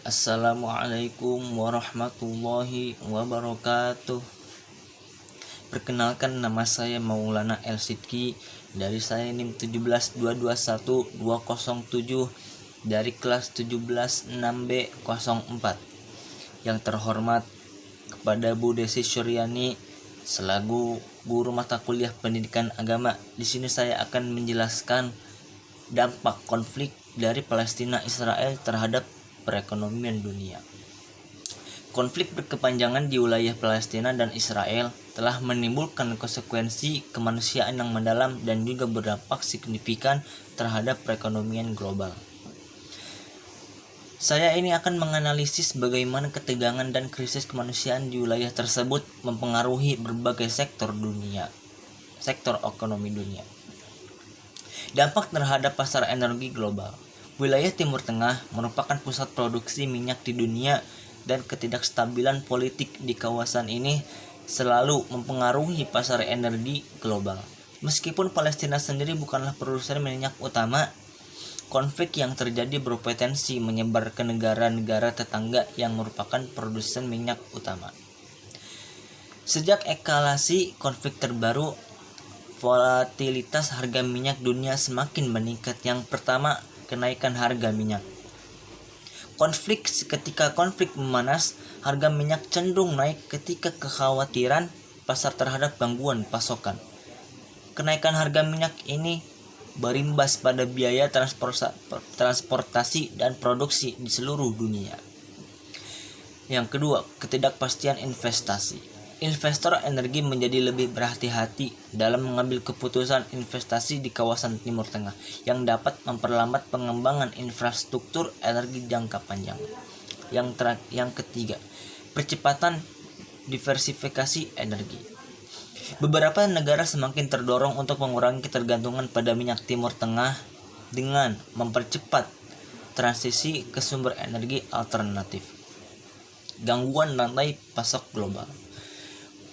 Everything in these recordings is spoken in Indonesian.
Assalamualaikum warahmatullahi wabarakatuh. Perkenalkan, nama saya Maulana El Sidki. Dari saya NIM 17221-207 dari kelas 17 6B04. Yang terhormat kepada Bu Desi Suryani selaku guru mata kuliah pendidikan agama. Di sini saya akan menjelaskan dampak konflik dari Palestina Israel terhadap perekonomian dunia. Konflik berkepanjangan di wilayah Palestina dan Israel telah menimbulkan konsekuensi kemanusiaan yang mendalam dan juga berdampak signifikan terhadap perekonomian global. Saya ini akan menganalisis bagaimana ketegangan dan krisis kemanusiaan di wilayah tersebut mempengaruhi berbagai sektor ekonomi dunia. Dampak terhadap pasar energi global. Wilayah Timur Tengah merupakan pusat produksi minyak di dunia, dan ketidakstabilan politik di kawasan ini selalu mempengaruhi pasar energi global. Meskipun Palestina sendiri bukanlah produsen minyak utama, konflik yang terjadi berpotensi menyebar ke negara-negara tetangga yang merupakan produsen minyak utama. Sejak eskalasi konflik terbaru, volatilitas harga minyak dunia semakin meningkat. Yang pertama, kenaikan harga minyak. Ketika konflik memanas, harga minyak cenderung naik ketika kekhawatiran pasar terhadap gangguan pasokan. Kenaikan harga minyak ini berimbas pada biaya transportasi dan produksi di seluruh dunia. Yang kedua, ketidakpastian investasi. Investor energi menjadi lebih berhati-hati dalam mengambil keputusan investasi di kawasan Timur Tengah yang dapat memperlambat pengembangan infrastruktur energi jangka panjang. Yang ketiga, percepatan diversifikasi energi. Beberapa negara semakin terdorong untuk mengurangi ketergantungan pada minyak Timur Tengah dengan mempercepat transisi ke sumber energi alternatif. Gangguan rantai pasok global.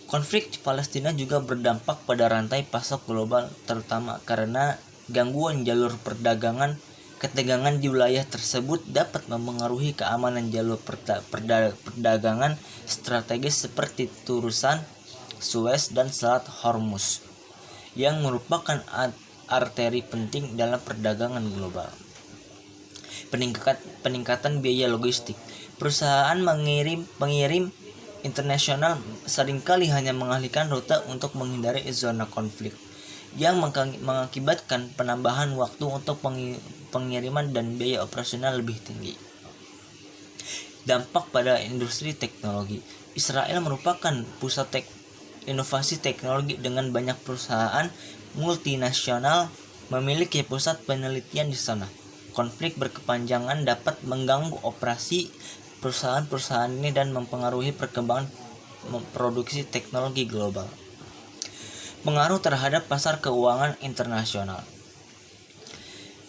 Konflik di Palestina juga berdampak pada rantai pasok global, terutama karena gangguan jalur perdagangan. Ketegangan di wilayah tersebut dapat mempengaruhi keamanan jalur perdagangan strategis seperti Urusan Suez dan Selat Hormuz, yang merupakan arteri penting dalam perdagangan global. Peningkatan biaya logistik. Perusahaan pengirim internasional seringkali hanya mengalihkan rute untuk menghindari zona konflik, yang mengakibatkan penambahan waktu untuk pengiriman dan biaya operasional lebih tinggi. Dampak pada industri teknologi. Israel merupakan pusat inovasi teknologi dengan banyak perusahaan multinasional memiliki pusat penelitian di sana. Konflik berkepanjangan dapat mengganggu operasi perusahaan-perusahaan ini dan mempengaruhi perkembangan produksi teknologi global. Pengaruh terhadap pasar keuangan internasional.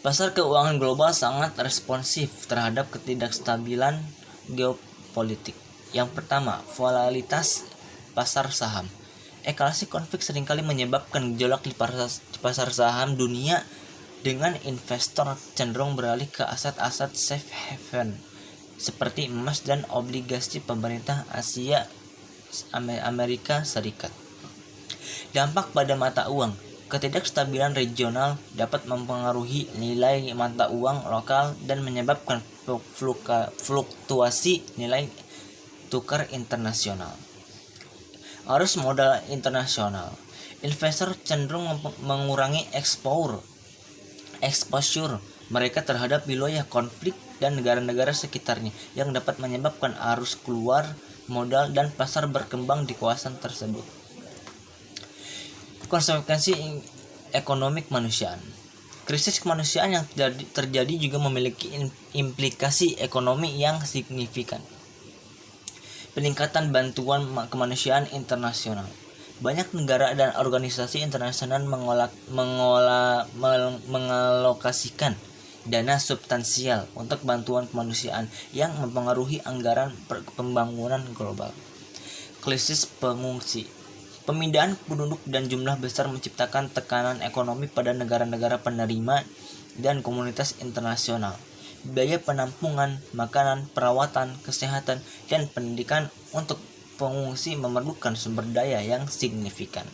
Pasar keuangan global sangat responsif terhadap ketidakstabilan geopolitik. Yang pertama, volatilitas pasar saham. Eskalasi konflik seringkali menyebabkan gejolak di pasar saham dunia, dengan investor cenderung beralih ke aset-aset safe haven seperti emas dan obligasi pemerintah Amerika Serikat. Dampak pada mata uang. Ketidakstabilan regional dapat mempengaruhi nilai mata uang lokal dan menyebabkan fluktuasi nilai tukar internasional. Arus modal internasional. Investor cenderung mengurangi exposure mereka terhadap wilayah konflik dan negara-negara sekitarnya, yang dapat menyebabkan arus keluar modal dan pasar berkembang di kawasan tersebut. Konsekuensi ekonomi kemanusiaan. Krisis kemanusiaan yang terjadi juga memiliki implikasi ekonomi yang signifikan. Peningkatan bantuan kemanusiaan internasional. Banyak negara dan organisasi internasional mengalokasikan dana substansial untuk bantuan kemanusiaan yang mempengaruhi anggaran pembangunan global. Krisis pengungsi. Pemindahan penduduk dan jumlah besar menciptakan tekanan ekonomi pada negara-negara penerima dan komunitas internasional. biaya penampungan, makanan, perawatan, kesehatan, dan pendidikan untuk pengungsi memerlukan sumber daya yang signifikan.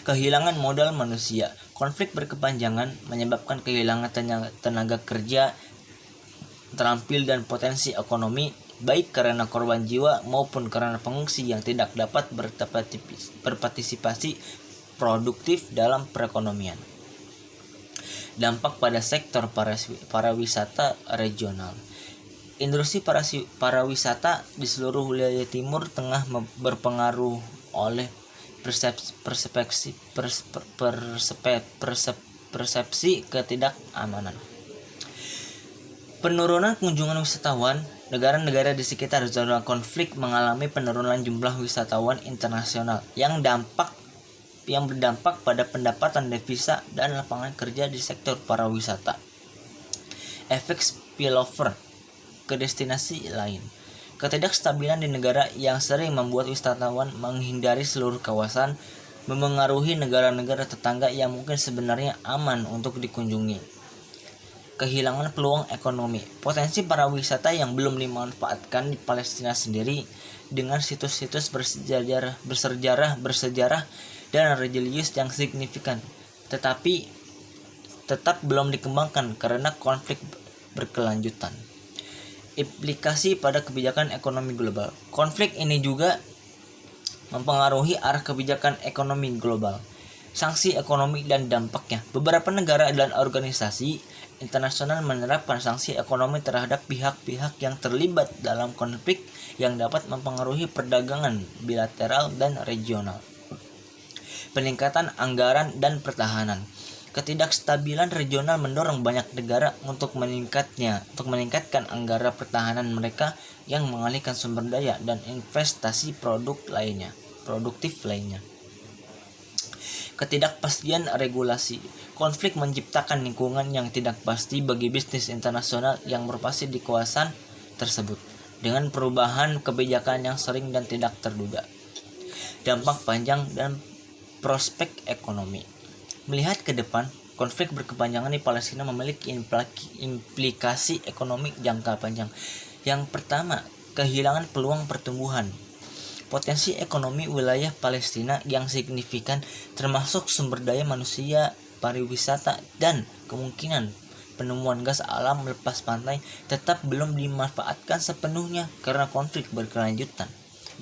Kehilangan modal manusia. Konflik berkepanjangan menyebabkan kehilangan tenaga kerja, terampil, dan potensi ekonomi, baik karena korban jiwa maupun karena pengungsi yang tidak dapat berpartisipasi produktif dalam perekonomian. Dampak pada sektor pariwisata regional. Industri pariwisata di seluruh wilayah Timur Tengah berpengaruh oleh persepsi ketidakamanan. Penurunan kunjungan wisatawan. Negara-negara di sekitar zona konflik mengalami penurunan jumlah wisatawan internasional yang berdampak pada pendapatan devisa dan lapangan kerja di sektor pariwisata. Efek spillover ke destinasi lain. Ketidakstabilan di negara yang sering membuat wisatawan menghindari seluruh kawasan memengaruhi negara-negara tetangga yang mungkin sebenarnya aman untuk dikunjungi. Kehilangan peluang ekonomi. Potensi pariwisata yang belum dimanfaatkan di Palestina sendiri dengan situs-situs bersejarah dan religius yang signifikan, tetapi tetap belum dikembangkan karena konflik berkelanjutan. Implikasi pada kebijakan ekonomi global. Konflik ini juga mempengaruhi arah kebijakan ekonomi global, sanksi ekonomi dan dampaknya. Beberapa negara dan organisasi internasional menerapkan sanksi ekonomi terhadap pihak-pihak yang terlibat dalam konflik yang dapat mempengaruhi perdagangan bilateral dan regional. Peningkatan anggaran dan pertahanan. Ketidakstabilan regional mendorong banyak negara untuk meningkatkan anggaran pertahanan mereka yang mengalihkan sumber daya dan investasi produktif lainnya. Ketidakpastian regulasi. Konflik menciptakan lingkungan yang tidak pasti bagi bisnis internasional yang beroperasi di kawasan tersebut, dengan perubahan kebijakan yang sering dan tidak terduga. Dampak panjang dan prospek ekonomi. Melihat ke depan, konflik berkepanjangan di Palestina memiliki implikasi ekonomi jangka panjang. Yang pertama, kehilangan peluang pertumbuhan. Potensi ekonomi wilayah Palestina yang signifikan termasuk sumber daya manusia, pariwisata, dan kemungkinan penemuan gas alam lepas pantai tetap belum dimanfaatkan sepenuhnya karena konflik berkelanjutan.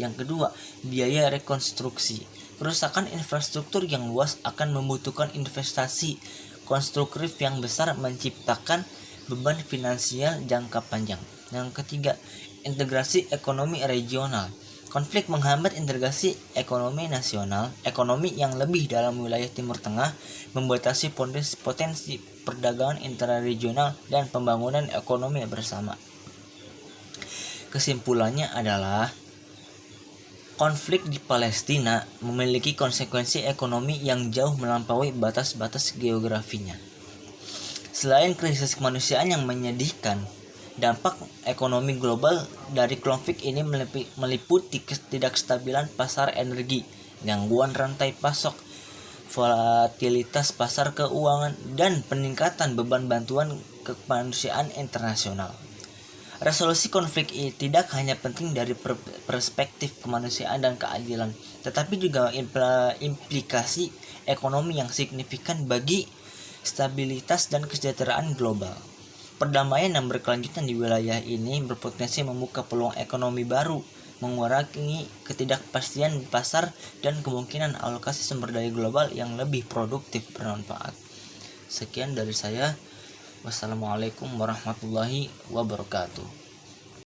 Yang kedua, biaya rekonstruksi. Kerusakan infrastruktur yang luas akan membutuhkan investasi konstruktif yang besar, menciptakan beban finansial jangka panjang. Yang ketiga, integrasi ekonomi regional. Konflik menghambat integrasi ekonomi nasional, ekonomi yang lebih dalam wilayah Timur Tengah, membatasi potensi perdagangan intraregional dan pembangunan ekonomi bersama. Kesimpulannya adalah konflik di Palestina memiliki konsekuensi ekonomi yang jauh melampaui batas-batas geografinya. Selain krisis kemanusiaan yang menyedihkan, dampak ekonomi global dari konflik ini meliputi ketidakstabilan pasar energi, gangguan rantai pasok, volatilitas pasar keuangan, dan peningkatan beban bantuan kemanusiaan internasional. Resolusi konflik ini tidak hanya penting dari perspektif kemanusiaan dan keadilan, tetapi juga implikasi ekonomi yang signifikan bagi stabilitas dan kesejahteraan global. Perdamaian yang berkelanjutan di wilayah ini berpotensi membuka peluang ekonomi baru, mengurangi ketidakpastian pasar, dan kemungkinan alokasi sumber daya global yang lebih produktif bermanfaat. Sekian dari saya. Wassalamualaikum warahmatullahi wabarakatuh.